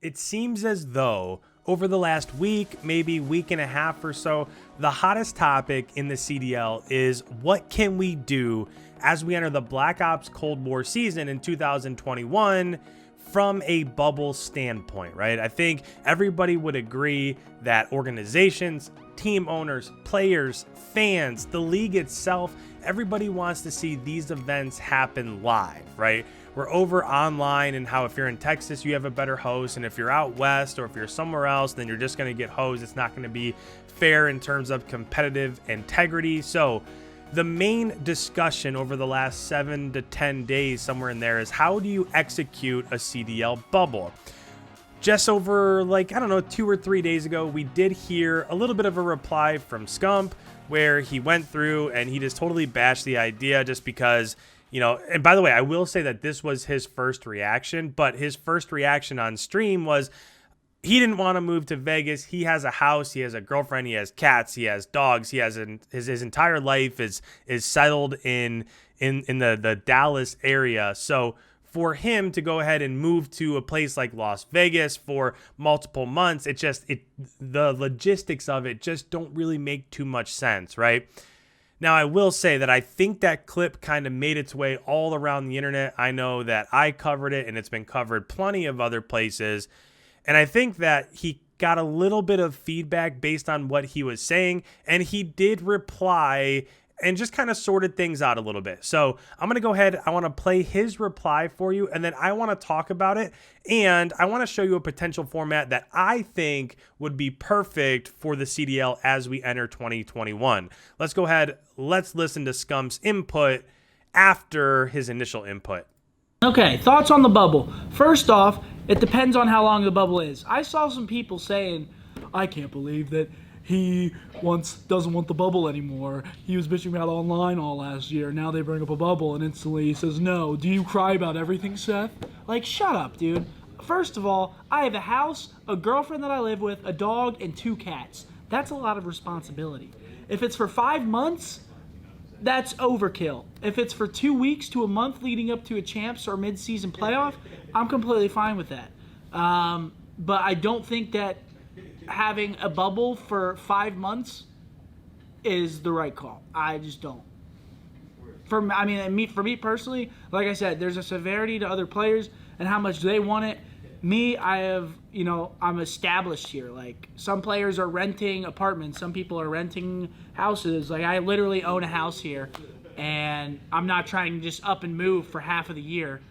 It seems as though over the last week, maybe week and a half or so, the hottest topic in the CDL is what can we do as we enter the Black Ops Cold War season in 2021 from a bubble standpoint, right? I think everybody would agree that organizations, team owners, players, fans, the league itself, everybody wants to see these events happen live, right? We're over online, and how if you're in Texas, you have a better host, and if you're out west or if you're somewhere else, then you're just going to get hosed. It's not going to be fair in terms of competitive integrity. So the main discussion over the last 7 to 10 days, somewhere in there, is how do you execute a CDL bubble? Just over, like, I don't know, 2 or 3 days ago, we did hear a little bit of a reply from Scump where he went through and he just totally bashed the idea just because, and by the way, I will say that this was his first reaction, but his first reaction on stream was he didn't want to move to Vegas. He has a house, he has a girlfriend, he has cats, he has dogs, he has his entire life is settled in the Dallas area. So for him to go ahead and move to a place like Las Vegas for multiple months, the logistics of it just don't really make too much sense, right? Now, I will say that I think that clip kind of made its way all around the internet. I know that I covered it, and it's been covered plenty of other places. And I think that he got a little bit of feedback based on what he was saying, and he did reply and just kind of sorted things out a little bit. So I'm going to go ahead. I want to play his reply for you, and then I want to talk about it. And I want to show you a potential format that I think would be perfect for the CDL as we enter 2021. Let's go ahead. Let's listen to Scump's input after his initial input. Okay, thoughts on the bubble. First off, it depends on how long the bubble is. I saw some people saying, I can't believe that he doesn't want the bubble anymore. He was bitching about online all last year. Now they bring up a bubble and instantly he says no. Do you cry about everything, Seth? Like, shut up, dude. First of all, I have a house, a girlfriend that I live with, a dog, and 2 cats. That's a lot of responsibility. If it's for 5 months, that's overkill. If it's for 2 weeks to a month leading up to a champs or mid-season playoff, I'm completely fine with that. But I don't think that having a bubble for 5 months is the right call. I just don't. For me personally, like I said, there's a severity to other players and how much they want it. Me, I'm established here. Like, some players are renting apartments. Some people are renting houses. Like, I literally own a house here, and I'm not trying to just up and move for half of the year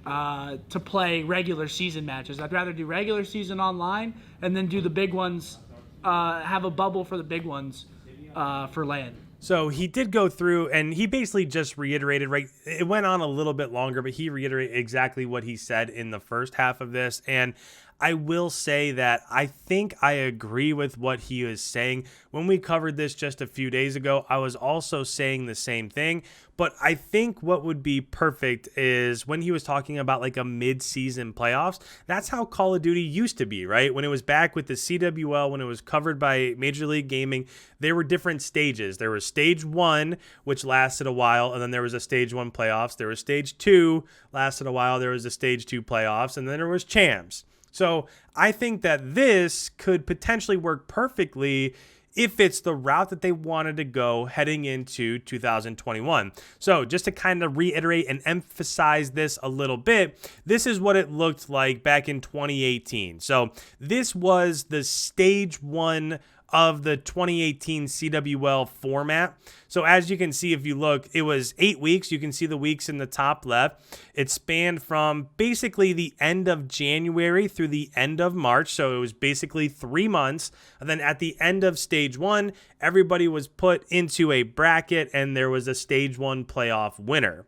to play regular season matches. I'd rather do regular season online and then do the big ones, have a bubble for the big ones for LAN. So he did go through and he basically just reiterated, right? It went on a little bit longer, but he reiterated exactly what he said in the first half of this. And I will say that I think I agree with what he was saying. When we covered this just a few days ago, I was also saying the same thing. But I think what would be perfect is when he was talking about like a mid-season playoffs. That's how Call of Duty used to be, right? When it was back with the CWL, when it was covered by Major League Gaming, there were different stages. There was stage 1, which lasted a while, and then there was a stage 1 playoffs. There was stage 2, lasted a while. There was a stage 2 playoffs, and then there was champs. So I think that this could potentially work perfectly if it's the route that they wanted to go heading into 2021. So just to kind of reiterate and emphasize this a little bit, this is what it looked like back in 2018. So this was the stage 1 of the 2018 CWL format. So as you can see, if you look, it was 8 weeks. You can see the weeks in the top left. It spanned from basically the end of January through the end of March. So it was basically 3 months. And then at the end of stage 1, everybody was put into a bracket and there was a stage 1 playoff winner.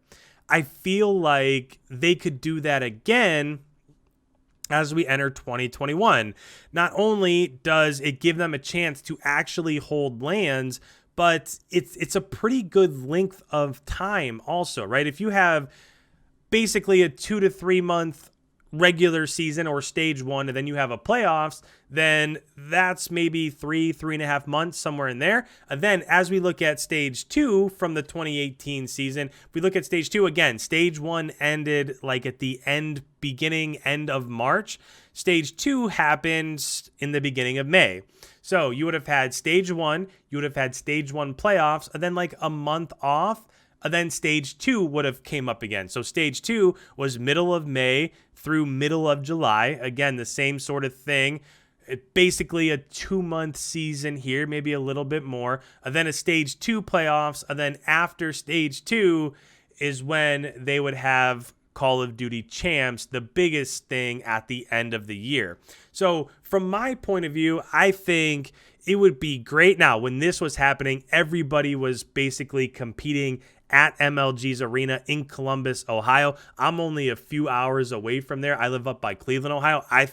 I feel like they could do that again as we enter 2021. Not only does it give them a chance to actually hold lands, but it's a pretty good length of time also, right? If you have basically a 2 to 3 month regular season or stage 1, and then you have a playoffs, then that's maybe 3.5 months, somewhere in there. And then as we look at stage 2 from the 2018 season, if we look at stage 2 again, stage 1 ended like at the end of March. Stage 2 happens in the beginning of May. So you would have had stage 1, you would have had stage 1 playoffs, and then like a month off, and then stage 2 would have came up again. So stage 2 was middle of May through middle of July. Again, the same sort of thing. Basically a 2-month season here, maybe a little bit more. And then a stage 2 playoffs, and then after stage 2 is when they would have Call of Duty Champs, the biggest thing at the end of the year. So from my point of view, I think it would be great. Now, when this was happening, everybody was basically competing at MLG's arena in Columbus, Ohio. I'm only a few hours away from there. I live up by Cleveland, Ohio. I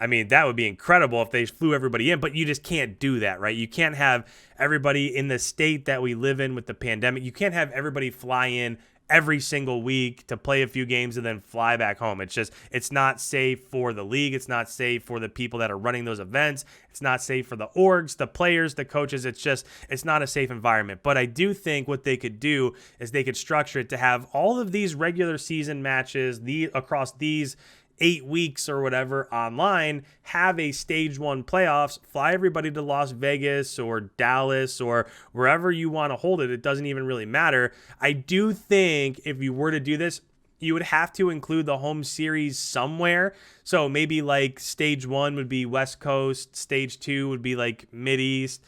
mean, that would be incredible if they flew everybody in, but you just can't do that, right? You can't have everybody in the state that we live in with the pandemic. You can't have everybody fly in every single week to play a few games and then fly back home. It's not safe for the league. It's not safe for the people that are running those events. It's not safe for the orgs, the players, the coaches. It's not a safe environment. But I do think what they could do is they could structure it to have all of these regular season matches across these 8 weeks or whatever online, have a stage 1 playoffs, fly everybody to Las Vegas or Dallas or wherever you want to hold it. It doesn't even really matter. I do think if you were to do this, you would have to include the home series somewhere. So maybe like stage 1 would be West Coast, stage 2 would be like Mideast,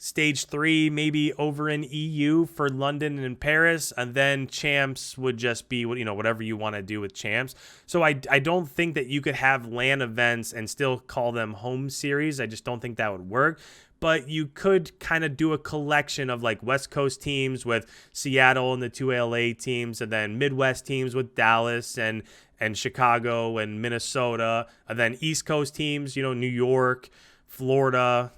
stage 3 maybe over in EU for London and Paris, and then champs would just be whatever you want to do with champs. So I don't think that you could have LAN events and still call them home series. I just don't think that would work. But you could kind of do a collection of like West Coast teams with Seattle and the 2 LA teams, and then Midwest teams with Dallas and Chicago and Minnesota, and then East Coast teams, New York, Florida,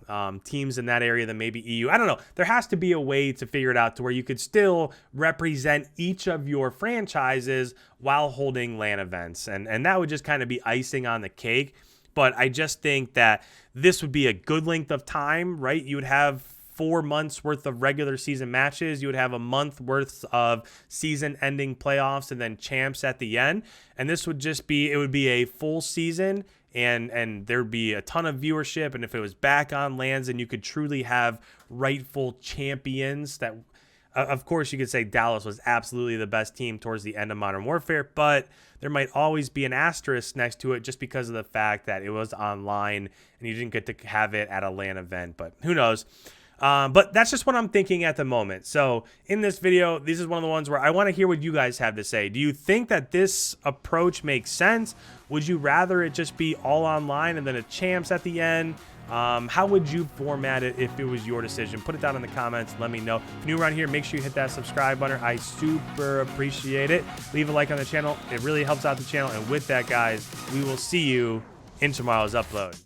teams in that area, then maybe EU. I don't know. There has to be a way to figure it out to where you could still represent each of your franchises while holding LAN events. And that would just kind of be icing on the cake. But I just think that this would be a good length of time, right? You would have 4 months worth of regular season matches. You would have a month worth of season ending playoffs and then champs at the end. And this would just be, it would be a full season, and there'd be a ton of viewership. And if it was back on LANs, and you could truly have rightful champions that, of course, you could say Dallas was absolutely the best team towards the end of Modern Warfare, but there might always be an asterisk next to it just because of the fact that it was online and you didn't get to have it at a LAN event, but who knows? But that's just what I'm thinking at the moment. So in this video, this is one of the ones where I want to hear what you guys have to say. Do you think that this approach makes sense? Would you rather it just be all online and then a champs at the end? How would you format it if it was your decision? Put it down in the comments. Let me know. If you're new around here, make sure you hit that subscribe button. I super appreciate it. Leave a like on the channel. It really helps out the channel. And with that, guys, we will see you in tomorrow's upload.